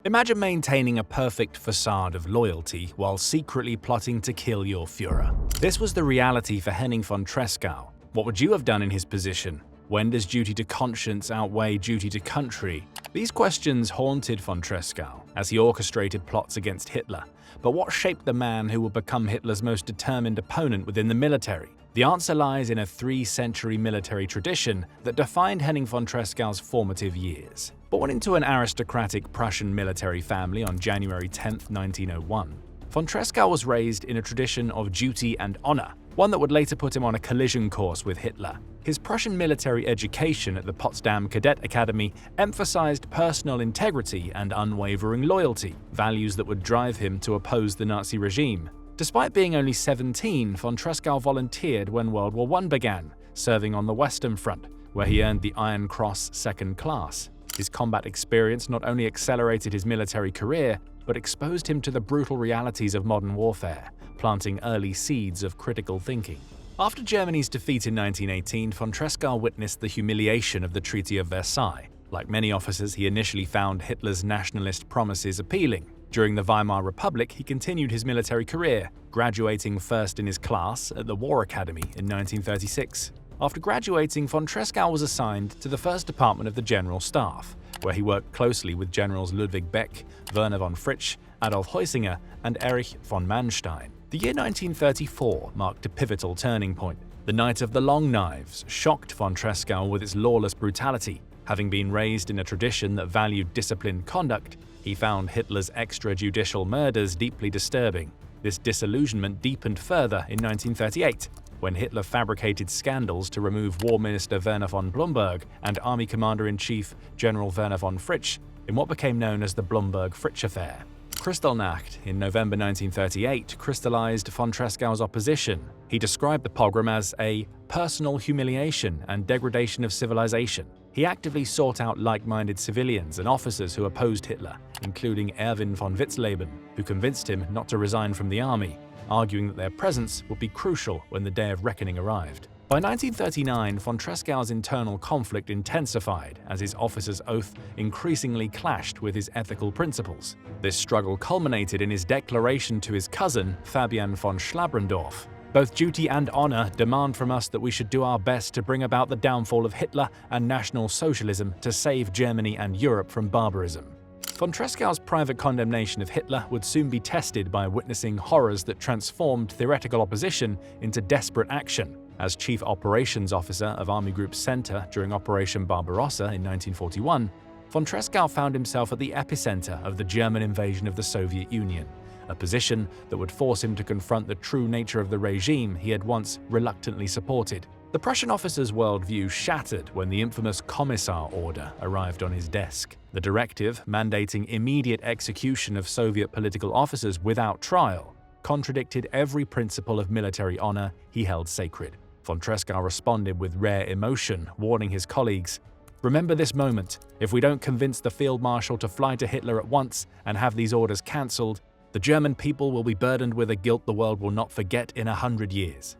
Imagine maintaining a perfect facade of loyalty while secretly plotting to kill your Führer. This was the reality for Henning von Tresckow. What would you have done in his position? When does duty to conscience outweigh duty to country? These questions haunted von Tresckow as he orchestrated plots against Hitler. But what shaped the man who would become Hitler's most determined opponent within the military? The answer lies in a 3-century military tradition that defined Henning von Tresckow's formative years. Born into an aristocratic Prussian military family on January 10, 1901, von Tresckow was raised in a tradition of duty and honor, one that would later put him on a collision course with Hitler. His Prussian military education at the Potsdam Cadet Academy emphasized personal integrity and unwavering loyalty, values that would drive him to oppose the Nazi regime. Despite being only 17, von Tresckow volunteered when World War I began, serving on the Western Front, where he earned the Iron Cross Second Class. His combat experience not only accelerated his military career, but exposed him to the brutal realities of modern warfare, planting early seeds of critical thinking. After Germany's defeat in 1918, von Tresckow witnessed the humiliation of the Treaty of Versailles. Like many officers, he initially found Hitler's nationalist promises appealing. During the Weimar Republic, he continued his military career, graduating first in his class at the War Academy in 1936. After graduating, von Tresckow was assigned to the 1st Department of the General Staff, where he worked closely with Generals Ludwig Beck, Werner von Fritsch, Adolf Heusinger, and Erich von Manstein. The year 1934 marked a pivotal turning point. The Night of the Long Knives shocked von Tresckow with its lawless brutality. Having been raised in a tradition that valued disciplined conduct, he found Hitler's extrajudicial murders deeply disturbing. This disillusionment deepened further in 1938, when Hitler fabricated scandals to remove War Minister Werner von Blomberg and Army Commander-in-Chief General Werner von Fritsch in what became known as the Blomberg-Fritsch Affair. Kristallnacht in November 1938 crystallized von Tresckow's opposition. He described the pogrom as a personal humiliation and degradation of civilization. He actively sought out like-minded civilians and officers who opposed Hitler, including Erwin von Witzleben, who convinced him not to resign from the army, arguing that their presence would be crucial when the day of reckoning arrived. By 1939, von Tresckow's internal conflict intensified as his officer's oath increasingly clashed with his ethical principles. This struggle culminated in his declaration to his cousin, Fabian von Schlabrendorf. Both duty and honor demand from us that we should do our best to bring about the downfall of Hitler and National Socialism to save Germany and Europe from barbarism. Von Tresckow's private condemnation of Hitler would soon be tested by witnessing horrors that transformed theoretical opposition into desperate action. As Chief Operations Officer of Army Group Center during Operation Barbarossa in 1941, von Tresckow found himself at the epicenter of the German invasion of the Soviet Union, a position that would force him to confront the true nature of the regime he had once reluctantly supported. The Prussian officer's worldview shattered when the infamous Commissar order arrived on his desk. The directive, mandating immediate execution of Soviet political officers without trial, contradicted every principle of military honor he held sacred. Von Tresckow responded with rare emotion, warning his colleagues, "Remember this moment. If we don't convince the Field Marshal to fly to Hitler at once and have these orders cancelled, the German people will be burdened with a guilt the world will not forget in 100 years."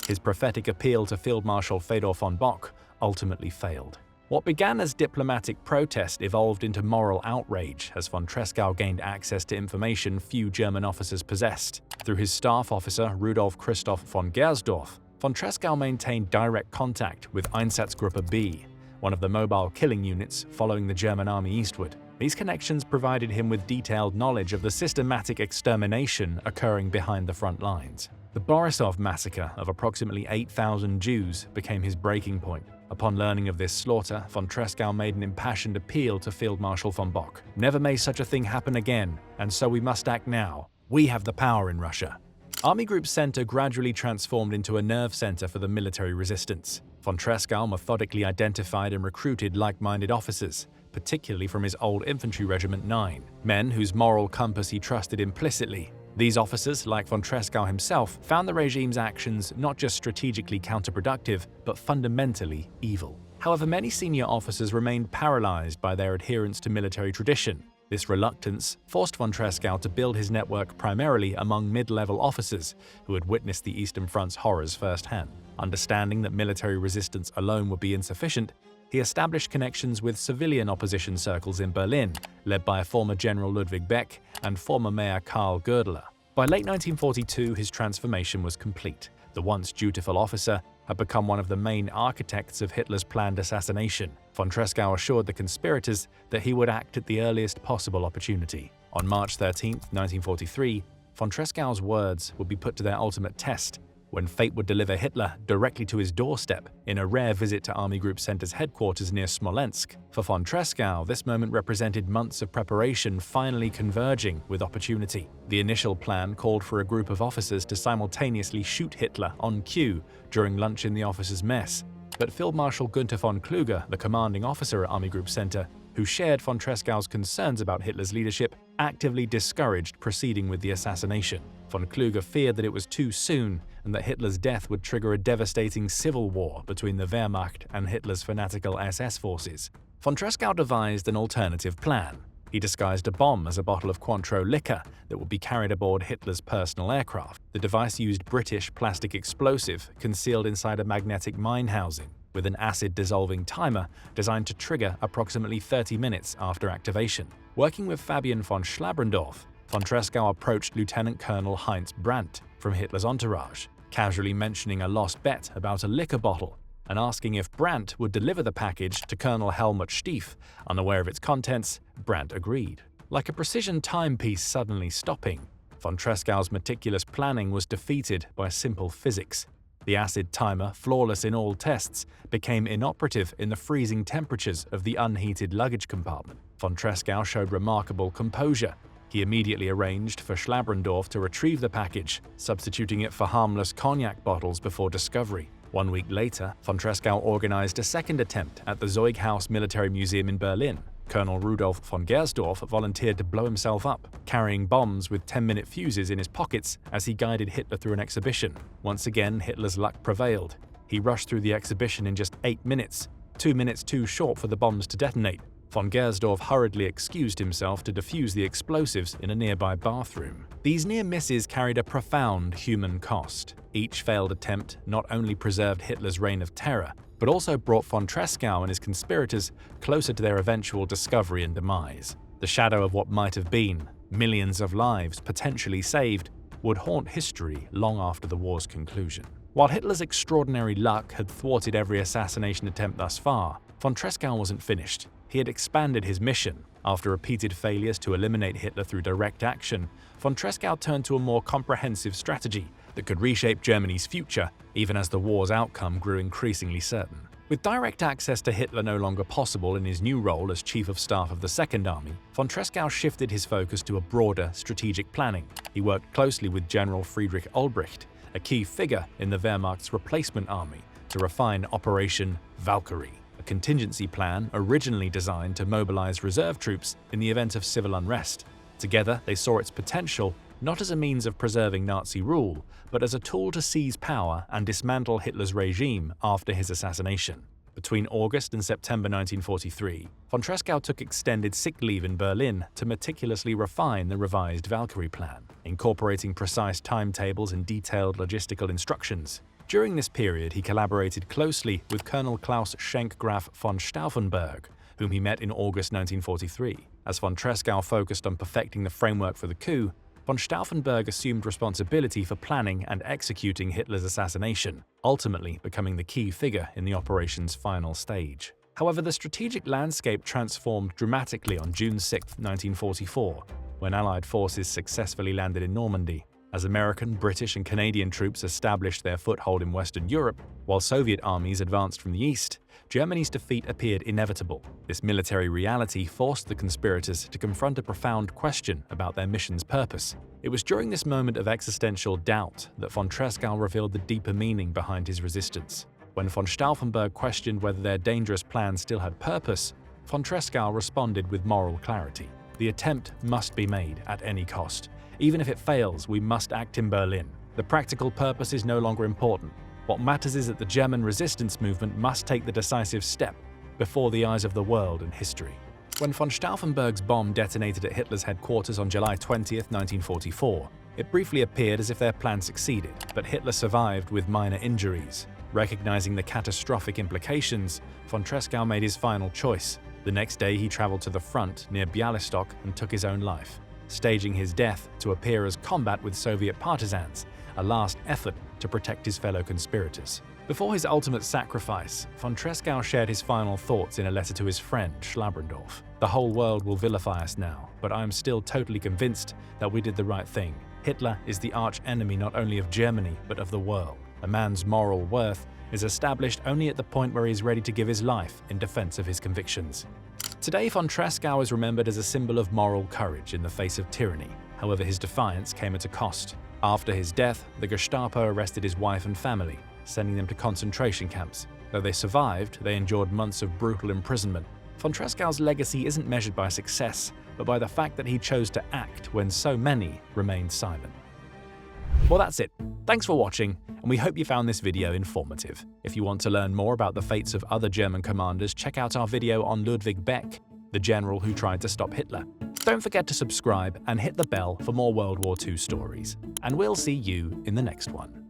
His prophetic appeal to Field Marshal Fedor von Bock ultimately failed. What began as diplomatic protest evolved into moral outrage as von Tresckow gained access to information few German officers possessed. Through his staff officer Rudolf Christoph von Gersdorf, von Tresckow maintained direct contact with Einsatzgruppe B, one of the mobile killing units following the German army eastward. These connections provided him with detailed knowledge of the systematic extermination occurring behind the front lines. The Borisov massacre of approximately 8,000 Jews became his breaking point. Upon learning of this slaughter, von Tresckow made an impassioned appeal to Field Marshal von Bock. "Never may such a thing happen again, and so we must act now. We have the power in Russia." Army Group Center gradually transformed into a nerve center for the military resistance. Von Tresckow methodically identified and recruited like-minded officers, particularly from his old infantry regiment 9, men whose moral compass he trusted implicitly. These officers, like von Tresckow himself, found the regime's actions not just strategically counterproductive, but fundamentally evil. However, many senior officers remained paralyzed by their adherence to military tradition. This reluctance forced von Tresckow to build his network primarily among mid-level officers who had witnessed the Eastern Front's horrors firsthand. Understanding that military resistance alone would be insufficient, He established connections with civilian opposition circles in Berlin, led by a former General Ludwig Beck and former Mayor Karl Goerdeler. By late 1942, his transformation was complete. The once dutiful officer had become one of the main architects of Hitler's planned assassination. Von Tresckow assured the conspirators that he would act at the earliest possible opportunity. On March 13, 1943, von Tresckow's words would be put to their ultimate test when fate would deliver Hitler directly to his doorstep in a rare visit to Army Group Center's headquarters near Smolensk. For von Tresckow, this moment represented months of preparation finally converging with opportunity. The initial plan called for a group of officers to simultaneously shoot Hitler on cue during lunch in the officers' mess. But Field Marshal Günther von Kluge, the commanding officer at Army Group Center, who shared von Tresckow's concerns about Hitler's leadership, actively discouraged proceeding with the assassination. Von Kluge feared that it was too soon and that Hitler's death would trigger a devastating civil war between the Wehrmacht and Hitler's fanatical SS forces. Von Tresckow devised an alternative plan. He disguised a bomb as a bottle of Cointreau liquor that would be carried aboard Hitler's personal aircraft. The device used British plastic explosive concealed inside a magnetic mine housing, with an acid-dissolving timer designed to trigger approximately 30 minutes after activation. Working with Fabian von Schlabrendorf, von Tresckow approached Lieutenant Colonel Heinz Brandt from Hitler's entourage, casually mentioning a lost bet about a liquor bottle and asking if Brandt would deliver the package to Colonel Helmut Stief. Unaware of its contents, Brandt agreed. Like a precision timepiece suddenly stopping, von Tresckow's meticulous planning was defeated by simple physics. The acid timer, flawless in all tests, became inoperative in the freezing temperatures of the unheated luggage compartment. Von Tresckow showed remarkable composure. He immediately arranged for Schlabrendorf to retrieve the package, substituting it for harmless cognac bottles before discovery. 1 week later, von Tresckow organized a second attempt at the Zeughaus Military Museum in Berlin. Colonel Rudolf von Gersdorf volunteered to blow himself up, carrying bombs with 10-minute fuses in his pockets as he guided Hitler through an exhibition. Once again, Hitler's luck prevailed. He rushed through the exhibition in just 8 minutes, 2 minutes too short for the bombs to detonate. Von Gersdorf hurriedly excused himself to defuse the explosives in a nearby bathroom. These near misses carried a profound human cost. Each failed attempt not only preserved Hitler's reign of terror, but also brought von Tresckow and his conspirators closer to their eventual discovery and demise. The shadow of what might have been, millions of lives potentially saved, would haunt history long after the war's conclusion. While Hitler's extraordinary luck had thwarted every assassination attempt thus far, von Tresckow wasn't finished. He had expanded his mission. After repeated failures to eliminate Hitler through direct action, von Tresckow turned to a more comprehensive strategy that could reshape Germany's future, even as the war's outcome grew increasingly certain. With direct access to Hitler no longer possible in his new role as Chief of Staff of the Second Army, von Tresckow shifted his focus to a broader strategic planning. He worked closely with General Friedrich Olbricht, a key figure in the Wehrmacht's replacement army, to refine Operation Valkyrie, a contingency plan originally designed to mobilize reserve troops in the event of civil unrest. Together, they saw its potential not as a means of preserving Nazi rule, but as a tool to seize power and dismantle Hitler's regime after his assassination. Between August and September 1943, von Tresckow took extended sick leave in Berlin to meticulously refine the revised Valkyrie plan, incorporating precise timetables and detailed logistical instructions. During this period, he collaborated closely with Colonel Klaus Schenkgraf von Stauffenberg, whom he met in August 1943. As von Tresckow focused on perfecting the framework for the coup, von Stauffenberg assumed responsibility for planning and executing Hitler's assassination, ultimately becoming the key figure in the operation's final stage. However, the strategic landscape transformed dramatically on June 6, 1944, when Allied forces successfully landed in Normandy. As American, British, and Canadian troops established their foothold in Western Europe, while Soviet armies advanced from the east, Germany's defeat appeared inevitable. This military reality forced the conspirators to confront a profound question about their mission's purpose. It was during this moment of existential doubt that von Tresckow revealed the deeper meaning behind his resistance. When von Stauffenberg questioned whether their dangerous plan still had purpose, von Tresckow responded with moral clarity. The attempt must be made at any cost. Even if it fails, we must act in Berlin. The practical purpose is no longer important. What matters is that the German resistance movement must take the decisive step before the eyes of the world and history. When von Stauffenberg's bomb detonated at Hitler's headquarters on July 20, 1944, it briefly appeared as if their plan succeeded, but Hitler survived with minor injuries. Recognizing the catastrophic implications, von Tresckow made his final choice. The next day he traveled to the front near Bialystok and took his own life, staging his death to appear as combat with Soviet partisans, a last effort to protect his fellow conspirators. Before his ultimate sacrifice, von Tresckow shared his final thoughts in a letter to his friend Schlabrendorf. "The whole world will vilify us now, but I am still totally convinced that we did the right thing. Hitler is the arch-enemy not only of Germany, but of the world. A man's moral worth is established only at the point where he is ready to give his life in defense of his convictions." Today, von Tresckow is remembered as a symbol of moral courage in the face of tyranny. However, his defiance came at a cost. After his death, the Gestapo arrested his wife and family, sending them to concentration camps. Though they survived, they endured months of brutal imprisonment. Von Tresckow's legacy isn't measured by success, but by the fact that he chose to act when so many remained silent. Well, that's it. Thanks for watching, and we hope you found this video informative. If you want to learn more about the fates of other German commanders, check out our video on Ludwig Beck, the general who tried to stop Hitler. Don't forget to subscribe and hit the bell for more World War II stories. And we'll see you in the next one.